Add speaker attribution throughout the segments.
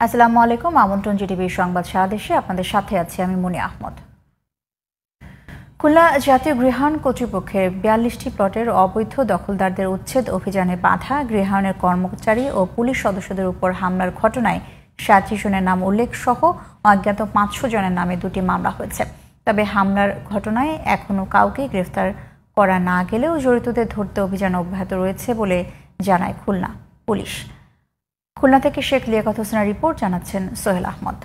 Speaker 1: আসসালামু আলাইকুম। আমন্ত্রণ জিটিভির সংবাদ সারাদেশে আপনাদের সাথে আছি আমি মুনি আহমদ। খুলনা জাতীয় গৃহায়ণ কর্তৃপক্ষের ৪২টি প্লটের অবৈধ দখলদারদের উচ্ছেদ অভিযানে বাধা, গৃহায়ণের কর্মচারী ও পুলিশ সদস্যদের উপর হামলার ঘটনায় ৩৭ জনের নাম উল্লেখ সহ অজ্ঞাত ৫০০ জনের নামে ২টি মামলা হয়েছে। তবে হামলার ঘটনায় এখনও কাউকে গ্রেফতার করা না গেলেও জড়িতদের ধরতে অভিযান অব্যাহত রয়েছে বলে জানায় খুলনা পুলিশ। খুলনা থেকে শেখ লিয়াকত হোসেনের রিপোর্ট, জানাচ্ছেন সোহেল আহমদ।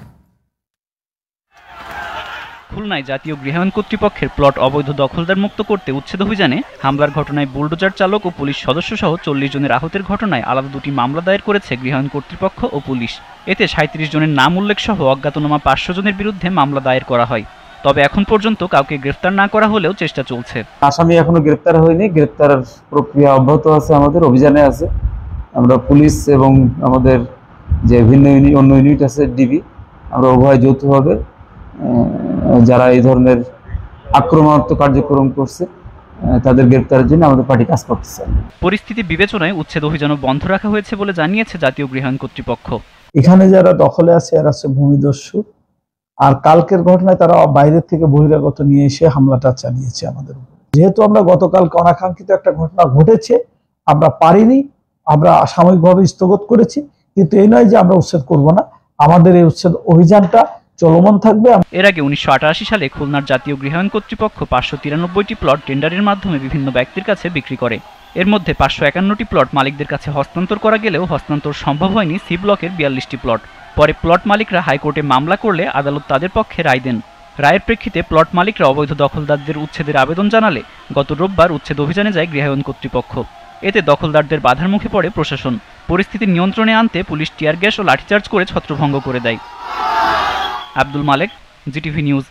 Speaker 2: খুলনায় জাতীয় গৃহায়ণ কর্তৃপক্ষের প্লট অবৈধ দখলদার মুক্ত করতে উচ্ছেদ অভিযানে হামলার ঘটনায় বুলডোজার চালক ও পুলিশ সদস্য সহ ৪০ জনের আহতের ঘটনায় আলাদা ২টি মামলা দায়ের করেছে গৃহায়ণ কর্তৃপক্ষ ও পুলিশ। এতে ৩৭ জনের নাম উল্লেখ সহ অজ্ঞাতনামা ৫০০ জনের বিরুদ্ধে মামলা দায়ের করা হয়। তবে এখন পর্যন্ত কাউকে গ্রেফতার না করা হলেও চেষ্টা চলছে।
Speaker 3: আসামি এখনো গ্রেফতার হয়নি, গ্রেফতার প্রক্রিয়া অব্যাহত আছে, আমাদের অভিযানে আছে। আমরা পুলিশ এবং আমাদের যে ভিন্ন অন্য ইউনিট আছে ডিবি, আমরা উভয় যৌথভাবে যারা এই ধরনের আক্রমণাত্মক কার্যক্রম করছে তাদের গ্রেফতারের জন্য আমাদের পার্টি কাজ করতেছে। পরিস্থিতি
Speaker 2: বিবেচনায় উচ্ছেদ অভিযানও বন্ধ রাখা হয়েছে বলে জানিয়েছে জাতীয় গৃহায়ণ কর্তৃপক্ষ।
Speaker 4: এখানে যারা দখলে আছে এরা হচ্ছে ভূমিদস্যু, আর কালকের ঘটনায় তারা বাইরের থেকে বহিরাগত নিয়ে এসে হামলাটা চালিয়েছে আমাদের উপর। যেহেতু আমরা গতকাল অনাকাঙ্ক্ষিত একটা ঘটনা ঘটেছে, আমরা পারিনি, আমরা সাময়িকভাবে স্থগিত করেছি, কিন্তু এই নয় যে আমরা উচ্ছেদ করব না। আমাদের এই উচ্ছেদ অভিযানটা চলমান থাকবে।
Speaker 2: এর আগে ১৯৮৮ সালে খুলনার জাতীয় গৃহায়ণ কর্তৃপক্ষ ৫৯৩টি প্লট টেন্ডারের মাধ্যমে বিভিন্ন ব্যক্তির কাছে বিক্রি করে। এর মধ্যে ৫৫১টি প্লট মালিকদের কাছে হস্তান্তর করা গেলেও হস্তান্তর সম্ভব হয়নি সি ব্লকের ৪২টি প্লট। পরে প্লট মালিকরা হাইকোর্টে মামলা করলে আদালত তাদের পক্ষে রায় দেন। রায়ের প্রেক্ষিতে প্লট মালিকরা অবৈধ দখলদারদের উচ্ছেদের আবেদন জানালে গত রোববার উচ্ছেদ অভিযানে যায় গৃহায়ণ কর্তৃপক্ষ। এতে দখলদারদের বাধার মুখে পড়ে প্রশাসন। পরিস্থিতি নিয়ন্ত্রণে আনতে পুলিশ টিয়ার গ্যাস ও লাঠিচার্জ করে ছত্রভঙ্গ করে দেয়। আব্দুল মালেক, জিটিভি নিউজ।